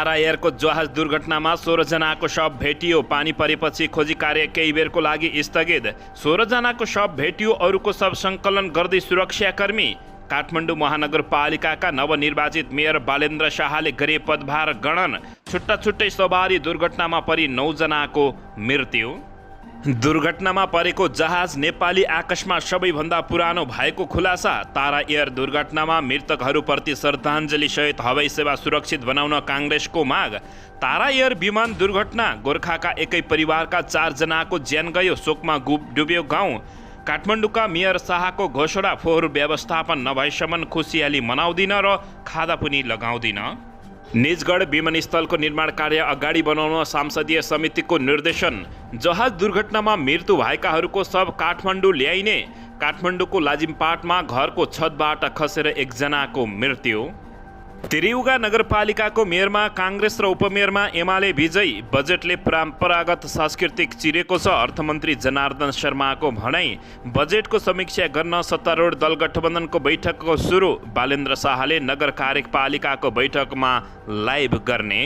तारा एयरको जहाज दुर्घटनामा 16 जनाको शव भेटियो। पानी परेपछि खोजी कार्य केही बेरको लागि स्थगित। 16 जनाको शव भेटियो, अरूको शव सङ्कलन गर्दै सुरक्षाकर्मी। काठमाडौँ महानगरपालिकाका नवनिर्वाचित मेयर बालेन्द्र शाहले गरे पदभार ग्रहण। छुट्टा छुट्टै सवारी दुर्घटनामा परि 9 जनाको मृत्यु। दुर्घटनामा परेको जहाज नेपाली आकाशमा सबैभन्दा पुरानो भएको खुलासा। तारा एयर दुर्घटनामा मृतकहरूप्रति श्रद्धाञ्जली सहित हवाई सेवा सुरक्षित बनाउन काङ्ग्रेसको माग। तारा एयर विमान दुर्घटना, गोर्खाका एकै परिवारका 4 जनाको ज्यान गयो, शोकमा डुब्यो गाउँ। काठमाडौँका मेयर शाहको घोषणा, फोहोर व्यवस्थापन नभएसम्म खुसियाली मनाउँदिन र खादा पनि लगाउँदिन। निजगढ विमानस्थलको निर्माण कार्य अगाडि बनाउन सांसदीय समितिको निर्देशन। जहाज दुर्घटनामा मृत्यु भएकाहरूको शव काठमाडौँ ल्याइने। काठमाडौँको लाजिमपाटमा घरको छतबाट खसेर 1 जनाको मृत्यु। त्रियुगा नगरपालिकाको मेयरमा काङ्ग्रेस र उपमेयरमा एमाले विजयी। बजेटले परम्परागत सांस्कृतिक चिरेको छ, अर्थमन्त्री जनार्दन शर्माको भनाई। बजेटको समीक्षा गर्न सत्तारूढ दल गठबन्धनको बैठकको सुरु। बालेन्द्र शाहले नगर कार्यपालिकाको बैठकमा लाइभ गर्ने।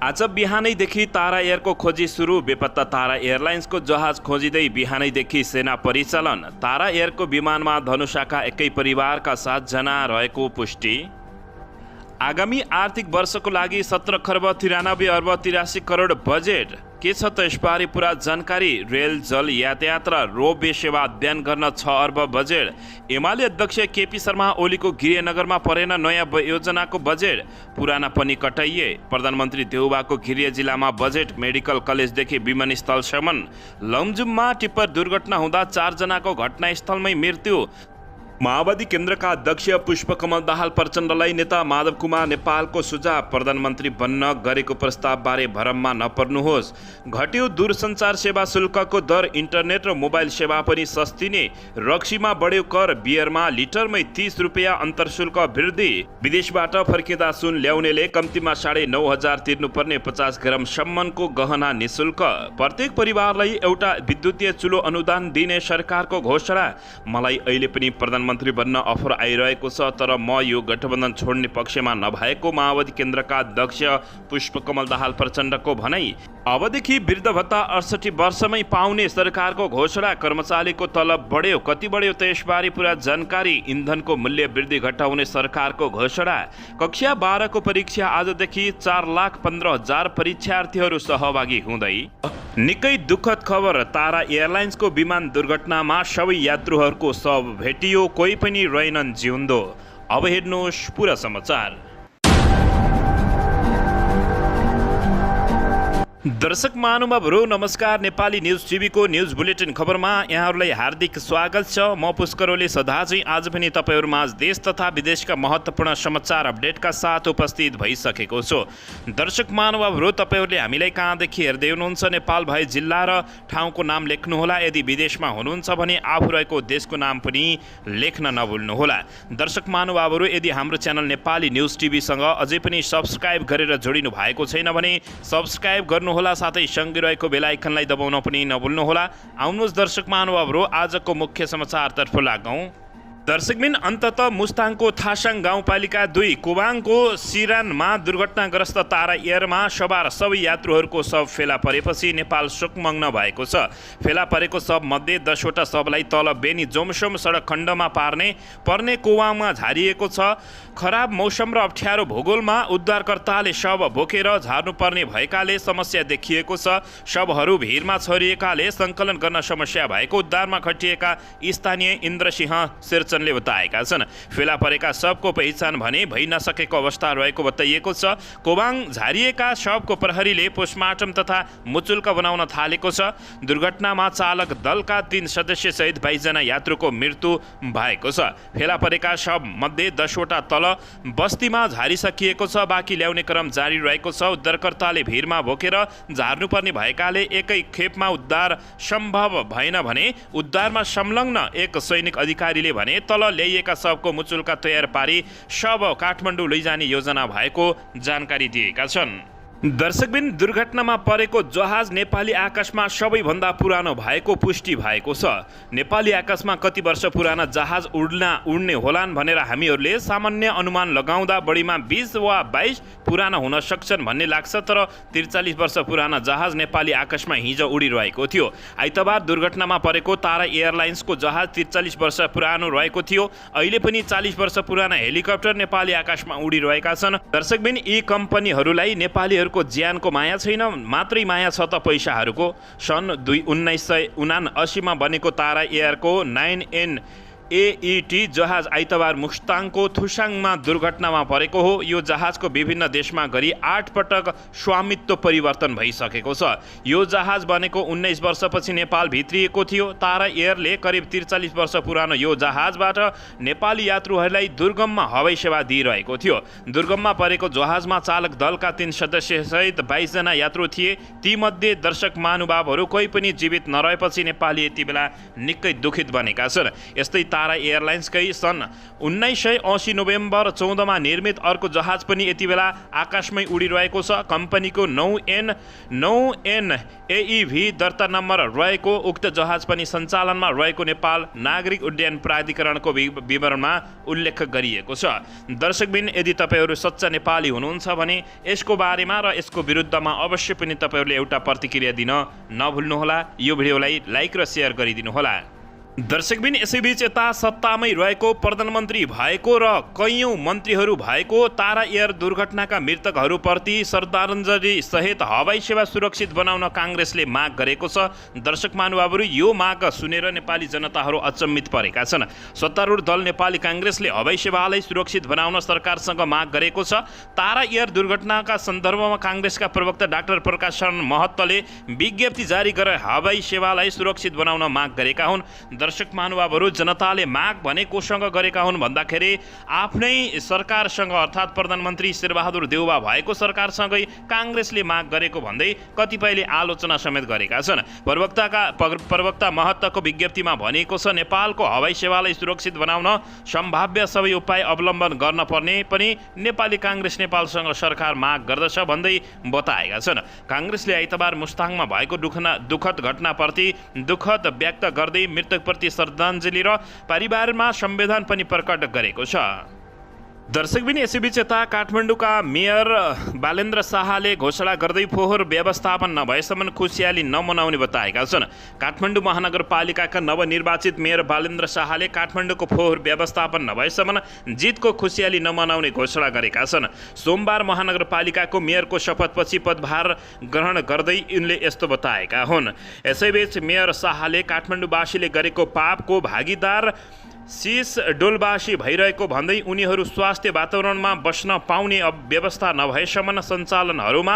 आज बिहानैदेखि तारा एयरको खोजी सुरु। बेपत्ता तारा एयरलाइन्सको जहाज खोजिँदै बिहानैदेखि सेना परिचालन। तारा एयरको विमानमा धनुषाका एकै परिवारका 7 जना रहेको पुष्टि। आगामी आर्थिक वर्षको लागि 17 खर्ब 93 अर्ब 83 करोड बजेट। के छ त यसबारे पुरा जानकारी। रेल, जल यातायात र रोपवे सेवा अध्ययन गर्न 6 अर्ब बजेट। एमाले अध्यक्ष केपी शर्मा ओलीको गृहनगरमा परेन नयाँ योजनाको बजेट। पुराना पनि कटाइए। प्रधानमन्त्री देउबाको गृह जिल्लामा बजेट। मेडिकल कलेजदेखि विमानस्थलसम्म। लमजुममा टिप्पर दुर्घटना हुँदा 4 जनाको घटनास्थलमै मृत्यु। माओवादी केन्द्रका अध्यक्ष पुष्पकमल दाहाल प्रचण्डलाई नेता माधव कुमार नेपालको सुझाव। प्रधानमन्त्री बन्न गरेको प्रस्तावबारे भरममा नपर्नुहोस्। घट्यो दूरसञ्चार सेवा शुल्कको दर। इन्टरनेट र मोबाइल सेवा पनि सस्तिने। रक्सीमा बढ्यो कर। बियरमा लिटरमै 30 रुपियाँ अन्तरशुल्क वृद्धि। विदेशबाट फर्किँदा सुन ल्याउनेले कम्तीमा 9,500 तिर्नुपर्ने। 50 ग्रामसम्मको गहना निशुल्क। प्रत्येक परिवारलाई एउटा विद्युतीय चुलो अनुदान दिने सरकारको घोषणा। मलाई अहिले पनि प्रधानमन्त्री बन्न अफर आइरहेको छ, तर म यो गठबन्धन छोड्ने पक्षमा नभएको माओवादी केन्द्रका अध्यक्ष पुष्पकमल दाहाल प्रचण्डको भनाई। अबदेखि वृद्ध भत्ता 68 वर्षमै पाउने सरकारको घोषणा। कर्मचारीको तलब बढ्यो, कति बढ्यो त यसबारे पुरा जानकारी। इन्धनको मूल्य वृद्धि घटाउने सरकारको घोषणा। कक्षा 12 को परीक्षा आजदेखि 4,15,000 परीक्षार्थीहरू सहभागी हुँदै। निकै दुःखद खबर। तारा एयरलाइन्सको विमान दुर्घटनामा सबै यात्रुहरूको शव भेटियो, कोही पनि रहेनन् जिउँदो। अब हेर्नुहोस् पुरा समाचार। दर्शक महानुभावहरू नमस्कार। नेपाली न्युज टिभीको न्युज बुलेटिन खबरमा यहाँहरूलाई हार्दिक स्वागत छ। म पुष्कर ओली सदा चाहिँ आज पनि तपाईँहरूमाझ देश तथा विदेशका महत्त्वपूर्ण समाचार अपडेटका साथ उपस्थित भइसकेको छु। दर्शक महानुभावहरू, तपाईँहरूले हामीलाई कहाँदेखि हेर्दै हुनुहुन्छ नेपाल भए जिल्ला र ठाउँको नाम लेख्नुहोला। यदि विदेशमा हुनुहुन्छ भने आफू रहेको देशको नाम पनि लेख्न नभुल्नुहोला। दर्शक महानुभावहरू, यदि हाम्रो च्यानल नेपाली न्युज टिभीसँग अझै पनि सब्सक्राइब गरेर जोडिनु भएको छैन भने सब्सक्राइब गर्नु होला, साथै सँगै रहेको बेल आइकनलाई दबाउन पनि नभुल्नुहोला। आउनुहोस् दर्शक महानुभावहरू, आजको मुख्य समाचारतर्फ लागौँ। दर्शकबिन, अन्ततः मुस्ताङको थासाङ गाउँपालिका 2 कोबाङको सिरानमा दुर्घटनाग्रस्त तारा एयरमा सवार सबै यात्रुहरूको शव फेला परेपछि नेपाल शोकमग्न भएको छ। फेला परेको शवमध्ये 10 वटा शवलाई तल बेनी जोमसोम सडक खण्डमा पर्ने कोबाङमा झारिएको छ। खराब मौसम र अप्ठ्यारो भूगोलमा उद्धारकर्ताले शव बोकेर झार्नुपर्ने भएकाले समस्या देखिएको छ। शवहरू भिरमा छरिएकाले सङ्कलन गर्न समस्या भएको उद्धारमा खटिएका स्थानीय इन्द्रसिंह शेरचनले बताएका छन्। फेला परेका शवको पहिचान भने भइ नसकेको अवस्था रहेको बताइएको छ। कोबाङ झारिएका शवको प्रहरीले पोस्टमार्टम तथा मुचुल्का बनाउन थालेको छ। दुर्घटनामा चालक दलका 3 सदस्य सहित 22 जना यात्रुको मृत्यु भएको छ। फेला परेका शव मध्ये 10 वटा तल बस्तीमा झारिसकिएको छ। बाँकी ल्याउने क्रम जारी रहेको छ। उद्धारकर्ताले भिरमा बोकेर झार्नुपर्ने भएकाले एकै खेपमा उद्धार सम्भव भएन भने उद्धारमा संलग्न एक सैनिक अधिकारीले भने तल ल्याइएका शवको मुचुल्का तयार पारी शव काठमाडौँ लैजाने योजना भएको जानकारी दिएका छन्। दर्शकबिन, दुर्घटनामा परेको जहाज नेपाली आकाशमा सबैभन्दा पुरानो भएको पुष्टि भएको छ। नेपाली आकाशमा कति वर्ष पुराना जहाज उड्ने होलान् भनेर हामीहरूले सामान्य अनुमान लगाउँदा बढीमा 20 वा 22 पुराना हुन सक्छन् भन्ने लाग्छ। तर 43 वर्ष पुराना जहाज नेपाली आकाशमा हिजो उडिरहेको थियो। आइतबार दुर्घटनामा परेको तारा एयरलाइन्सको जहाज 43 वर्ष पुरानो रहेको थियो। अहिले पनि 40 वर्ष पुराना हेलिकप्टर नेपाली आकाशमा उडिरहेका छन्। दर्शकबिन, यी कम्पनीहरूलाई नेपालीहरूको ज्यानको माया छैन, मात्रै माया छ त पैसाहरूको। सन् 1979 मा बनेको तारा एयरको 9NAET जहाज आइतबार मुस्ताङको थुसाङमा दुर्घटनामा परेको हो। यो जहाजको विभिन्न देशमा गरी 8 पटक स्वामित्व परिवर्तन भइसकेको छ। यो जहाज बनेको 19 वर्षपछि नेपाल भित्रिएको थियो। तारा एयरले करिब 43 वर्ष पुरानो यो जहाजबाट नेपाली यात्रुहरूलाई दुर्गममा हवाई सेवा दिइरहेको थियो। दुर्गममा परेको जहाजमा चालक दलका 3 सदस्यसहित 22 जना यात्रु थिए। तीमध्ये दर्शक महानुभावहरू कोही पनि जीवित नरहेपछि नेपाली यति बेला निकै दुखित बनेका छन्। यस्तै तारा एयरलाइन्सकै सन् 1980 नोभेम्बर 14 मा निर्मित अर्को जहाज पनि यति बेला आकाशमै उडिरहेको छ। कम्पनीको 9NAEV दर्ता नम्बर रहेको उक्त जहाज पनि सञ्चालनमा रहेको नेपाल नागरिक उड्डयन प्राधिकरणको विवरणमा उल्लेख गरिएको छ। दर्शकबिन, यदि तपाईँहरू सच्चा नेपाली हुनुहुन्छ भने यसको बारेमा र यसको विरुद्धमा अवश्य पनि तपाईँहरूले एउटा प्रतिक्रिया दिन नभुल्नुहोला। यो भिडियोलाई लाइक र सेयर गरिदिनुहोला। दर्शकबिन, यसैबीच यता सत्तामै रहेको प्रधानमन्त्री भएको र कैयौं मन्त्रीहरू भएको तारा एयर दुर्घटनाका मृतकहरूप्रति श्रद्धाञ्जली सहित हवाई सेवा सुरक्षित बनाउन काङ्ग्रेसले माग गरेको छ। दर्शक महानुभावहरू, यो माग सुनेर नेपाली जनताहरू अचम्मित परेका छन्। सत्तारूढ दल नेपाली काङ्ग्रेसले हवाई सेवालाई सुरक्षित बनाउन सरकारसँग माग गरेको छ। तारा एयर दुर्घटनाका सन्दर्भमा काङ्ग्रेसका प्रवक्ता डाक्टर प्रकाश शरण महतले विज्ञप्ति जारी गरेर हवाई सेवालाई सुरक्षित बनाउन माग गरेका हुन्। दर्शक महानुभावहरू, जनताले माग भने कोसँग गरेका हुन् भन्दाखेरि आफ्नै सरकारसँग अर्थात् प्रधानमन्त्री शेरबहादुर देउवा भएको सरकारसँगै काङ्ग्रेसले माग गरेको भन्दै कतिपयले आलोचना समेत गरेका छन्। प्रवक्ता महतको विज्ञप्तिमा भनिएको छ, नेपालको हवाई सेवालाई सुरक्षित बनाउन सम्भाव्य सबै उपाय अवलम्बन गर्न पर्ने पनि नेपाली काङ्ग्रेस नेपालसँग सरकार माग गर्दछ भन्दै बताएका छन्। काङ्ग्रेसले आइतबार मुस्ताङमा भएको दुःखद घटनाप्रति दुःखद व्यक्त गर्दै मृतक श्रद्धाञ्जली र परिवारमा संवेदना पनि प्रकट गरेको छ। दर्शकबिन, यसैबीच यता काठमाडौँका मेयर बालेन्द्र शाहले घोषणा गर्दै फोहोर व्यवस्थापन नभएसम्म खुसियाली नमनाउने बताएका छन्। काठमाडौँ महानगरपालिकाका नवनिर्वाचित मेयर बालेन्द्र शाहले काठमाडौँको फोहोर व्यवस्थापन नभएसम्म जितको खुसियाली नमनाउने घोषणा गरेका छन्। सोमबार महानगरपालिकाको मेयरको शपथपछि पदभार ग्रहण गर्दै उनले यस्तो बताएका हुन्। यसैबीच मेयर शाहले काठमाडौँवासीले गरेको पापको भागीदार शीश डोलबासी भइरहेको भन्दै उनीहरू स्वास्थ्य वातावरणमा बस्न पाउने व्यवस्था नभएसम्म सञ्चालनहरूमा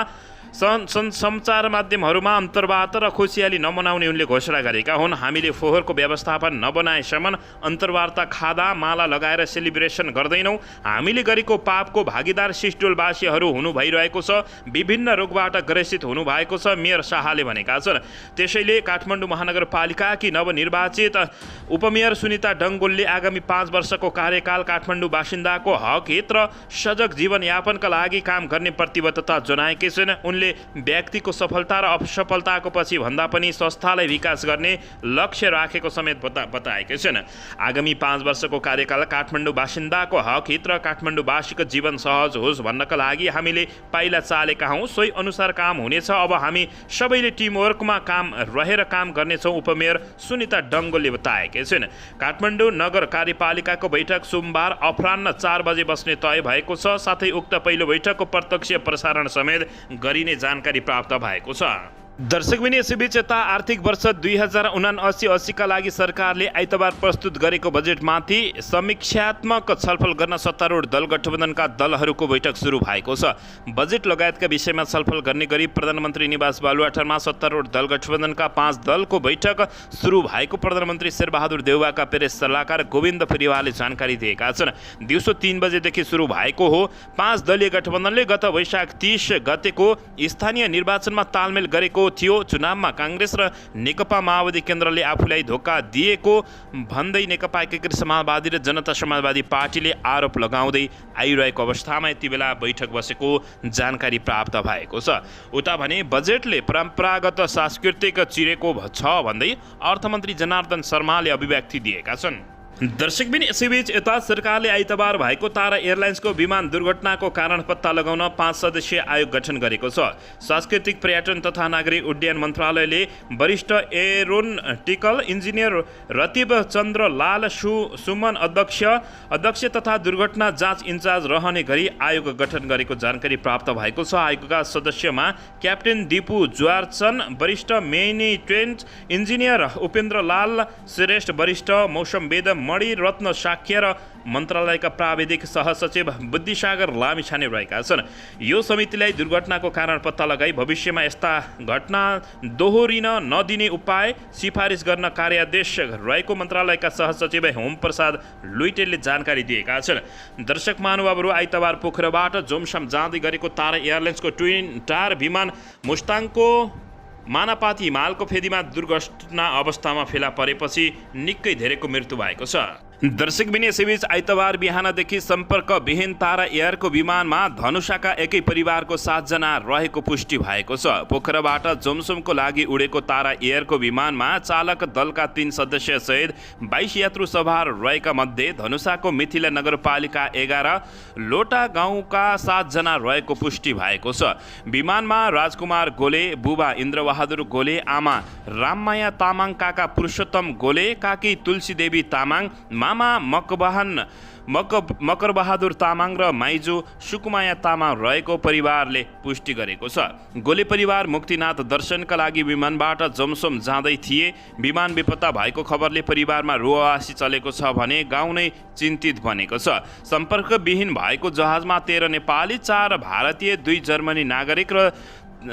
सञ्चार माध्यमहरूमा अन्तर्वार्ता र खुसियाली नमनाउने उनले घोषणा गरेका हुन्। हामीले फोहोरको व्यवस्थापन नबनाएसम्म अन्तर्वार्ता खादा माला लगाएर सेलिब्रेसन गर्दैनौँ। हामीले गरेको पापको भागीदार सिस्टोलवासीहरू हुनु भइरहेको छ, विभिन्न रोगबाट ग्रसित हुनुभएको छ, मेयर शाहले भनेका छन्। त्यसैले काठमाडौँ महानगरपालिकाकी नवनिर्वाचित उपमेयर सुनिता डङ्गोलले आगामी 5 वर्षको कार्यकाल काठमाडौँ बासिन्दाको हक हित र सजग जीवनयापनका लागि काम गर्ने प्रतिबद्धता जनाएकी छिन्। उनले व्यक्तिको सफलता र असफलताको पछि भन्दा पनि संस्थालाई विकास गर्ने लक्ष्य राखेको समेत बताएका छन्। आगामी 5 वर्षको कार्यकाल काठमाडौँ बासिन्दाको हक हित र काठमाडौँवासीको जीवन सहज होस् भन्नका लागि हामीले पाइला चालेका हौँ। सोही अनुसार काम हुनेछ। अब हामी सबैले टिमवर्कमा रहेर काम गर्नेछौँ, उपमेयर सुनिता डङ्गोलले बताएका छिन्। काठमाडौँ नगर कार्यपालिकाको बैठक सोमबार अपराह्न 4 बजे बस्ने तय भएको छ। साथै उक्त पहिलो बैठकको प्रत्यक्ष प्रसारण समेत गरिने जानकारी प्राप्त भएको छ। दर्शकबिन, यसैबीच यता आर्थिक वर्ष 2079-80 का लागि सरकारले आइतबार प्रस्तुत गरेको बजेटमाथि समीक्षात्मक छलफल गर्न सत्तारूढ दल गठबन्धनका दलहरूको बैठक सुरु भएको छ। बजेट लगायतका विषयमा छलफल गर्ने गरी प्रधानमन्त्री निवास बालुवाटारमा सत्तारूढ दल गठबन्धनका 5 दलको बैठक सुरु भएको प्रधानमन्त्री शेरबहादुर देउवाका प्रेस सल्लाहकार गोविन्द परिवारले जानकारी दिएका छन्। दिउँसो 3 बजेदेखि सुरु भएको हो। 5 दलीय गठबन्धनले गत वैशाख 30 गतेको स्थानीय निर्वाचनमा तालमेल गरेको गरेको थियो। चुनावमा काङ्ग्रेस र नेकपा माओवादी केन्द्रले आफूलाई धोका दिएको भन्दै नेकपा एकीकृत समाजवादी र जनता समाजवादी पार्टीले आरोप लगाउँदै आइरहेको अवस्थामा यति बेला बैठक बसेको जानकारी प्राप्त भएको छ। उता भने बजेटले परम्परागत सांस्कृतिक चिरेको छ भन्दै अर्थमन्त्री जनार्दन शर्माले अभिव्यक्ति दिएका छन्। दर्शकबिन यसैबीच यता सरकारले आइतबार भएको तारा एयरलाइन्सको विमान दुर्घटनाको कारण पत्ता लगाउन 5 सदस्यीय आयोग गठन गरेको छ। सांस्कृतिक पर्यटन तथा नागरिक उड्डयन मन्त्रालयले वरिष्ठ एरोनटिकल इन्जिनियर रतिब चन्द्र लाल सुमन अध्यक्ष तथा दुर्घटना जाँच इन्चार्ज रहने गरी आयोग गठन गरेको जानकारी प्राप्त भएको छ। आयोगका सदस्यमा क्याप्टेन दिपु ज्वारचन, वरिष्ठ मेनिटेन्ट इन्जिनियर उपेन्द्र लाल श्रेष्ठ, वरिष्ठ मौसमवेद मणि रत्न साक्य र मन्त्रालयका प्राविधिक सहसचिव बुद्धिसागर लामिछाने रहेका छन्। यो समितिलाई दुर्घटनाको कारण पत्ता लगाई भविष्यमा यस्ता घटना दोहोरिन नदिने उपाय सिफारिस गर्न कार्यादेश रहेको मन्त्रालयका सहसचिव होम प्रसाद लुइटेलले जानकारी दिएका छन्। दर्शक महानुभावहरू, आइतबार पोखराबाट जोमसम जाँदै गरेको तारा एयरलाइन्सको ट्विन टार विमान मुस्ताङको मानापाती हिमालको फेदीमा दुर्घटना अवस्थामा फेला परेपछि निकै धेरैको मृत्यु भएको छ। दर्शकबिन यसैबीच आइतबार बिहानदेखि सम्पर्कविहीन तारा एयरको विमानमा धनुषाका एकै परिवारको 7 जना रहेको पुष्टि भएको छ। पोखराबाट जोमसोमको लागि उडेको तारा एयरको विमानमा चालक दलका 3 सदस्य सहित 22 यात्रु सवार रहेका मध्ये धनुषाको मिथिला नगरपालिका 11 लोटा गाउँका 7 जना रहेको पुष्टि भएको छ। विमानमा राजकुमार गोले, बुबा इन्द्रबहादुर गोले, आमा राममाया तामाङ, काका पुरुषोत्तम गोले, काकी तुलसीदेवी तामाङ, मामा मकरबहादुर तामाङ र माइजू सुकुमाया तामाङ रहेको परिवारले पुष्टि गरेको छ। गोले परिवार मुक्तिनाथ दर्शनका लागि विमानबाट जोमसोम जाँदै थिए। विमान बेपत्ता भएको खबरले परिवारमा रोआसी चलेको छ भने गाउँ नै चिन्तित बनेको छ। सम्पर्कविहीन भएको जहाजमा 13 नेपाली, 4 भारतीय, 2 जर्मनी नागरिक र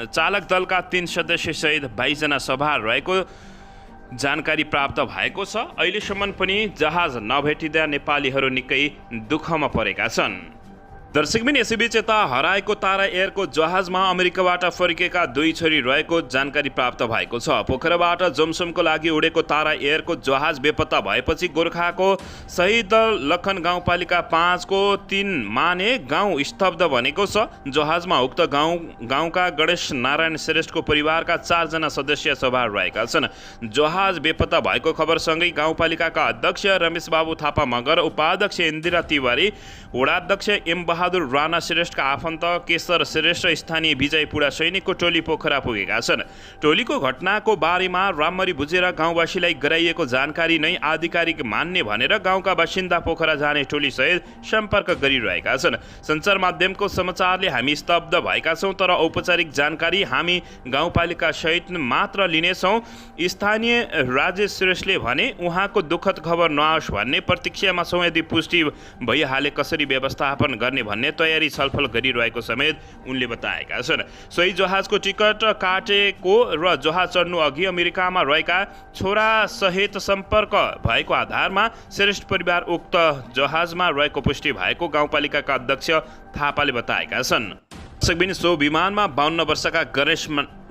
चालक दलका 3 सदस्य सहित 22 जना सवार रहेको जानकारी प्राप्त भएको छ। अहिलेसम्म पनि जहाज नभेटिँदा नेपालीहरू निकै दुःखमा परेका छन्। दर्शकबिन यसैबीच यता हराएको तारा एयरको जहाजमा अमेरिकाबाट फर्केका 2 छोरी रहेको जानकारी प्राप्त भएको छ। पोखराबाट जोमसोमको लागि उडेको तारा एयरको जहाज बेपत्ता भएपछि गोर्खाको शहीद लखन गाउँपालिका 5 को 3 माने गाउँ स्तब्ध बनेको छ। जहाजमा उक्त गाउँका गणेश नारायण श्रेष्ठको परिवारका 4 जना सदस्य सवार रहेका छन्। जहाज बेपत्ता भएको खबरसँगै गाउँपालिकाका अध्यक्ष रमेश बाबु थापा मगर, उपाध्यक्ष इन्दिरा तिवारी, वडाध्यक्ष एम बहादुर राणा श्रेष्ठका आफन्त केशर श्रेष्ठ, स्थानीय विजय पुडा सैनिकको टोली पोखरा पुगेका छन्। टोलीको घटनाको बारेमा राम्ररी बुझेर गाउँवासीलाई गराइएको जानकारी नै आधिकारिक मान्ने भनेर गाउँका बासिन्दा पोखरा जाने टोली सहित सम्पर्क गरिरहेका छन्। सञ्चार माध्यमको समाचारले हामी स्तब्ध भएका छौँ, तर औपचारिक जानकारी हामी गाउँपालिका सहित मात्र लिनेछौँ। स्थानीय राजेश श्रेष्ठले भने उहाँको दुःखद खबर नआओस् भन्ने प्रतीक्षामा छौँ। यदि पुष्टि भइहाले कसरी व्यवस्थापन गर्ने भन्ने तयारी छलफल गरिरहेको समेत उनले बताएका छन्। सोही जहाजको टिकट काटेको र जहाज चढ्नु अघि अमेरिकामा रहेका छोरासहित सम्पर्क भएको आधारमा श्रेष्ठ परिवार उक्त जहाजमा रहेको पुष्टि भएको गाउँपालिकाका अध्यक्ष थापाले बताएका छन्। सो विमानमा 52 वर्षका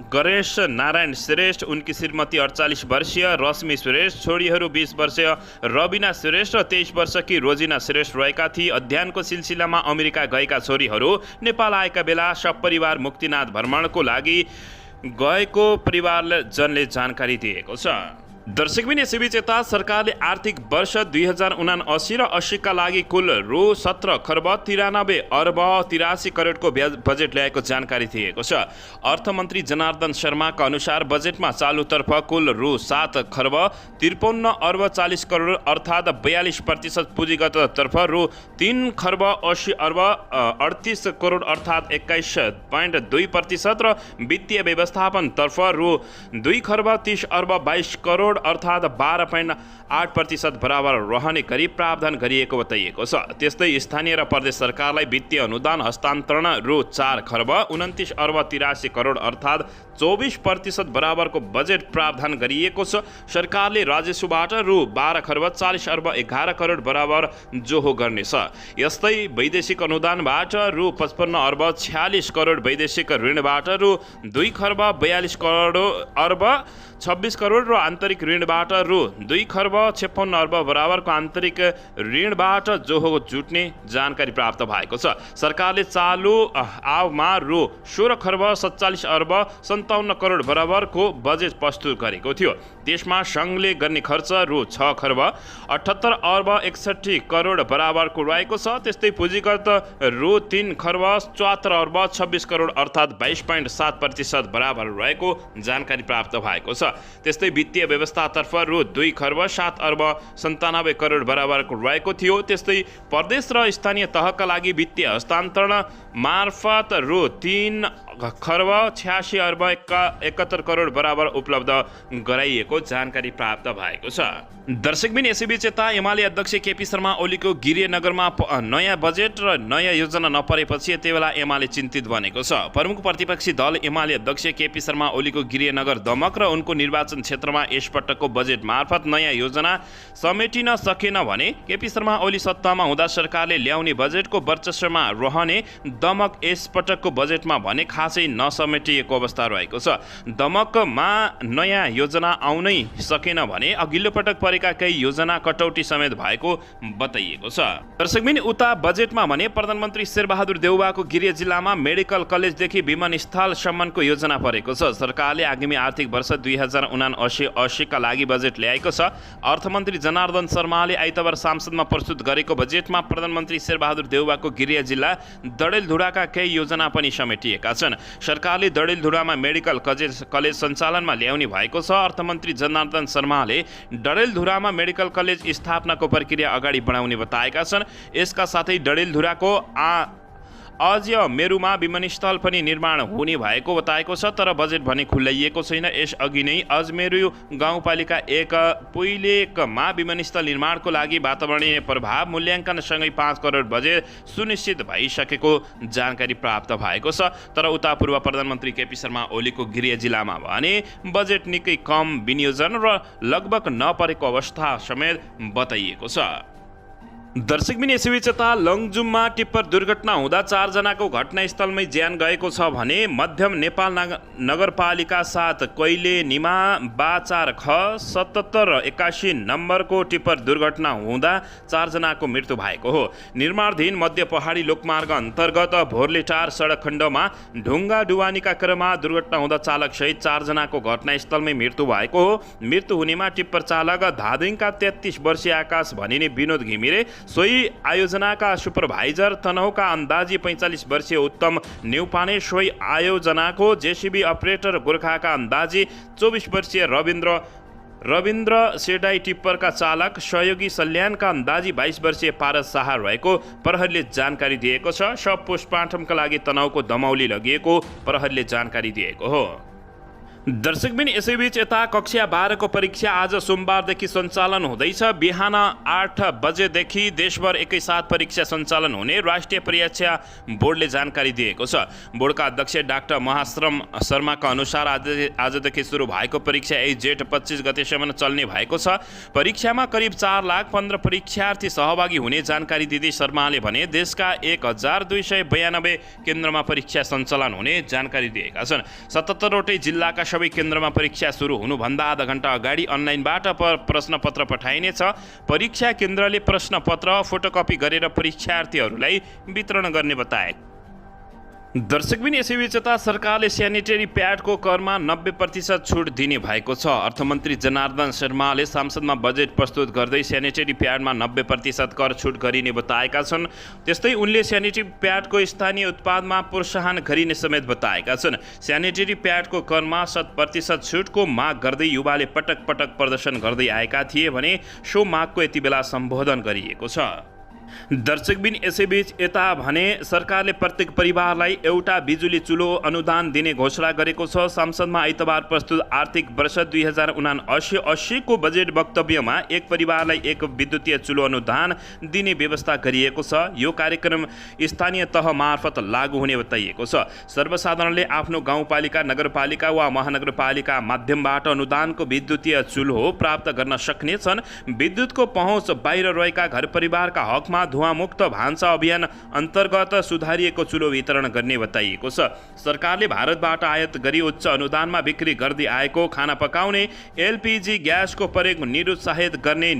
गणेश नारायण श्रेष्ठ, उनकी श्रीमती 48 वर्षीय रश्मि श्रेष्ठ, छोरीहरू 20 वर्षीय रबिना श्रेष्ठ र 23 वर्षकी रोजिना श्रेष्ठ रहेका थिए। अध्ययनको सिलसिलामा अमेरिका गएका छोरीहरू नेपाल आएका बेला सपरिवार मुक्तिनाथ भ्रमणको लागि गएको परिवारजनले जानकारी दिएको छ। दर्शकबिन यसैबीच यता सरकारले आर्थिक वर्ष 2079 र 80 का लागि कुल रु 17 खर्ब 93 अर्ब 83 करोडको बजेट ल्याएको जानकारी दिएको छ। अर्थमन्त्री जनार्दन शर्माका अनुसार बजेटमा चालुतर्फ कुल रु 7 खर्ब 53 अर्ब 40 करोड अर्थात् 42% पुँजीगततर्फ रु 3 खर्ब 80 अर्ब 38 करोड अर्थात् 21.2% र वित्तीय व्यवस्थापनतर्फ रु 2 खर्ब 30 अर्ब 22 करोड करोड अर्थात् 12.8% बराबर रहने गरी प्रावधान गरिएको बताइएको छ। त्यस्तै स्थानीय र प्रदेश सरकारलाई वित्तीय अनुदान हस्तान्तरण रु 4 खर्ब 29 अर्ब 83 करोड अर्थात् 24% बराबरको बजेट प्रावधान गरिएको छ। सरकारले राजस्वबाट रु 12 खर्ब 40 अर्ब 11 करोड बराबर जोहो गर्नेछ। यस्तै वैदेशिक अनुदानबाट रु 55 अर्ब 46 करोड, वैदेशिक ऋणबाट रु 2 खर्ब 42 करोड अर्ब 26 करोड र आन्तरिक ऋणबाट रु 2 खर्ब 56 अर्ब बराबरको आन्तरिक ऋणबाट जोहो जुट्ने जानकारी प्राप्त भएको छ। सरकारले चालु आवमा रु 16 खर्ब 47 अर्ब 57 करोड बराबरको बजेट प्रस्तुत गरेको थियो। देशमा सङ्घले गर्ने खर्च रु 6 खर्ब 78 अर्ब 61 करोड बराबरको रहेको छ। त्यस्तै पुँजीगत रु 3 खर्ब 74 अर्ब 26 करोड अर्थात् 22.7% बराबर रहेको जानकारी प्राप्त भएको छ। त्यस्तै वित्तीय व्यवस्थातर्फ रु 2 खर्ब 7 अर्ब 97 करोड बराबरको रहेको थियो। त्यस्तै प्रदेश र स्थानीय तहका लागि वित्तीय हस्तान्तरण मार्फत रु 3 खर्ब 86 अर्ब 71 करोड बराबर उपलब्ध गराइएको जानकारी प्राप्त भएको छ। दर्शकबिन यसैबीच यता एमाले अध्यक्ष केपी शर्मा ओलीको गिरिनगरमा नयाँ बजेट र नयाँ योजना नपरेपछि यति बेला एमाले चिन्तित बनेको छ। प्रमुख प्रतिपक्षी दल एमाले अध्यक्ष केपी शर्मा ओलीको गिरिनगर दमक र उनको निर्वाचन क्षेत्रमा यसपटकको बजेट मार्फत नयाँ योजना समेटिन सकेन भने केपी शर्मा ओली सत्तामा हुँदा सरकारले ल्याउने बजेटको वर्चस्वमा रहने दमक यसपटकको बजेटमा भने खासै नसमेटिएको अवस्था रहेको छ। दमकमा नयाँ योजना आउनै सकेन भने अघिल्लो पटक परेका केही योजना कटौती समेत भएको बताइएको छ। दर्शकबिन उता बजेटमा भने प्रधानमन्त्री शेरबहादुर देउवाको गृह जिल्लामा मेडिकल कलेजदेखि विमानस्थलसम्मको योजना परेको छ। सरकारले आगामी आर्थिक वर्ष 2079-80 का लागि बजेट ल्याएको छ। अर्थमन्त्री जनार्दन शर्माले आइतबार संसदमा प्रस्तुत गरेको बजेटमा प्रधानमन्त्री शेरबहादुर देउवाको गृह जिल्ला डडेलधुराका केही योजना पनि समेटिएका छन्। सरकारले डडेलधुरामा मेडिकल कलेज सञ्चालनमा ल्याउने भएको छ। अर्थमन्त्री जनार्दन शर्माले डडेलधुरामा मेडिकल कलेज स्थापनाको प्रक्रिया अगाडि बढाउने बताएका छन्। यसका साथै डडेलधुराको अजमेरुमा विमानस्थल पनि निर्माण हुने भएको बताएको छ। तर बजेट भने खुल्लाइएको छैन। यसअघि नै अजमेरु गाउँपालिका 1 पुइलेकमा विमानस्थल निर्माणको लागि वातावरणीय प्रभाव मूल्याङ्कनसँगै 5 करोड बजेट सुनिश्चित भइसकेको जानकारी प्राप्त भएको छ। तर उता पूर्व प्रधानमन्त्री केपी शर्मा ओलीको गृह जिल्लामा भने बजेट निकै कम विनियोजन र लगभग नपरेको अवस्था समेत बताइएको छ। दर्शकबिन यसैबीच यता लङजुममा टिप्पर दुर्घटना हुँदा 4 जनाको घटनास्थलमै ज्यान गएको छ भने मध्यम नेपाल नगरपालिका 7 कोइले निमा बाचार ख 7781 नम्बरको टिप्पर दुर्घटना हुँदा 4 जनाको मृत्यु भएको हो। निर्माणाधीन मध्य पहाडी लोकमार्ग अन्तर्गत भोरलेटार सडक खण्डमा ढुङ्गा डुवानीका क्रममा दुर्घटना हुँदा चालक सहित 4 जनाको घटनास्थलमै मृत्यु भएको हो। मृत्यु हुनेमा टिप्पर चालक धादिङका 33 वर्षीय आकाश भनिने विनोद घिमिरे, सोही आयोजनाका सुपरभाइजर तनहुका अन्दाजी 45 वर्षीय उत्तम न्युपाने, सोही आयोजनाको जेसीबी अपरेटर गोर्खाका अन्दाजी 24 वर्षीय रविन्द्र सेडाई, टिप्परका चालक सहयोगी सल्यानका अन्दाजी 22 वर्षीय पारस शाह रहेको प्रहरीले जानकारी दिएको छ। शव पोस्टमार्टमका लागि तनहुको दमौली लगिएको प्रहरीले जानकारी दिएको हो। दर्शकबिन यसैबीच यता कक्षा 12 को परीक्षा आज सोमबारदेखि सञ्चालन हुँदैछ। बिहान 8 बजेदेखि देशभर एकैसाथ परीक्षा सञ्चालन हुने राष्ट्रिय परीक्षा बोर्डले जानकारी दिएको छ। बोर्डका अध्यक्ष डाक्टर महाश्रम शर्माका अनुसार आजदेखि सुरु भएको परीक्षा जेठ 25 गतेसम्म चल्ने भएको छ। परीक्षामा करिब 4,15,000 परीक्षार्थी सहभागी हुने जानकारी दिँदै शर्माले भने देशका 1292 केन्द्रमा परीक्षा सञ्चालन हुने जानकारी दिएका छन्। 77 वटै जिल्लाका सबै केन्द्रमा परीक्षा सुरु हुनुभन्दा आधा घण्टा अगाडि अनलाइनबाट प्रश्नपत्र पठाइनेछ। परीक्षा केन्द्रले प्रश्नपत्र फोटोकपी गरेर परीक्षार्थीहरूलाई वितरण गर्ने बताए। दर्शकबिन यसैबीच यता सरकारले स्यानिटरी प्याडको करमा 90% छुट दिने भएको छ। अर्थमन्त्री जनार्दन शर्माले संसदमा बजेट प्रस्तुत गर्दै स्यानिटरी प्याडमा 90% कर छुट गरिने बताएका छन्। त्यस्तै उनले स्यानिटरी प्याडको स्थानीय उत्पादमा प्रोत्साहन गरिने समेत बताएका छन्। स्यानिटरी प्याडको करमा 100% छुटको माग गर्दै युवाले पटक पटक प्रदर्शन गर्दै आएका थिए भने सो मागको यति बेला सम्बोधन गरिएको छ। दर्शकबिन यसैबीच यता भने सरकारले प्रत्येक परिवारलाई एउटा बिजुली चुलो अनुदान दिने घोषणा गरेको छ। संसदमा आइतबार प्रस्तुत आर्थिक वर्ष 2079-80 को बजेट वक्तव्यमा एक परिवारलाई एक विद्युतीय चुलो अनुदान दिने व्यवस्था गरिएको छ। यो कार्यक्रम स्थानीय तह मार्फत लागू हुने बताइएको छ। सर्वसाधारणले आफ्नो गाउँपालिका, नगरपालिका वा महानगरपालिका माध्यमबाट अनुदानको विद्युतीय चुलो प्राप्त गर्न सक्नेछन्। विद्युतको पहुँच बाहिर रहेका घर परिवारका हकमा धुवामुक्त भान्सा अभियान अन्तर्गत सुधारिएको चुलो वितरण गर्ने बताइएको छ। सरकारले भारतबाट आयात गरी उच्च अनुदानमा बिक्री गर्दै आएको खाना पकाउने एलपीजी ग्यासको प्रयोग निरुत्साहित गर्ने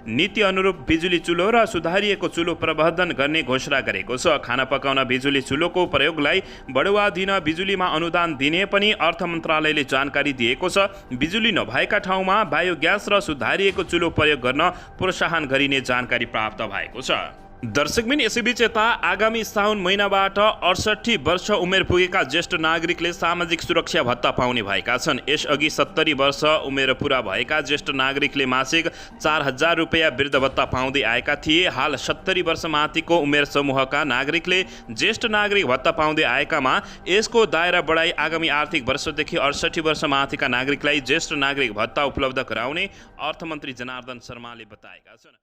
नीति अनुरूप बिजुली चुलो र सुधारिएको चुलो प्रबन्धन गर्ने घोषणा गरेको छ। खाना पकाउन बिजुली चुलोको प्रयोगलाई बढुवा दिन बिजुलीमा अनुदान दिने पनि अर्थ मन्त्रालयले जानकारी दिएको छ। बिजुली नभएका ठाउँमा बायोग्यास र सुधारिएको चुलो प्रयोग गर्न प्रोत्साहन गरिने जानकारी प्राप्त भएको छ। दर्शकबिन यसैबीच यता आगामी साउन महिनाबाट 68 वर्ष उमेर पुगेका ज्येष्ठ नागरिकले सामाजिक सुरक्षा भत्ता पाउने भएका छन्। यसअघि 70 वर्ष उमेर पुरा भएका ज्येष्ठ नागरिकले मासिक 4000 रुपियाँ वृद्ध भत्ता पाउँदै आएका थिए। हाल 70 वर्ष माथिको उमेर समूहका नागरिकले ज्येष्ठ नागरिक भत्ता पाउँदै आएकामा यसको दायरा बढाई आगामी आर्थिक वर्षदेखि 68 वर्ष माथिका नागरिकलाई ज्येष्ठ नागरिक भत्ता उपलब्ध गराउने अर्थमन्त्री जनार्दन शर्माले बताएका छन्।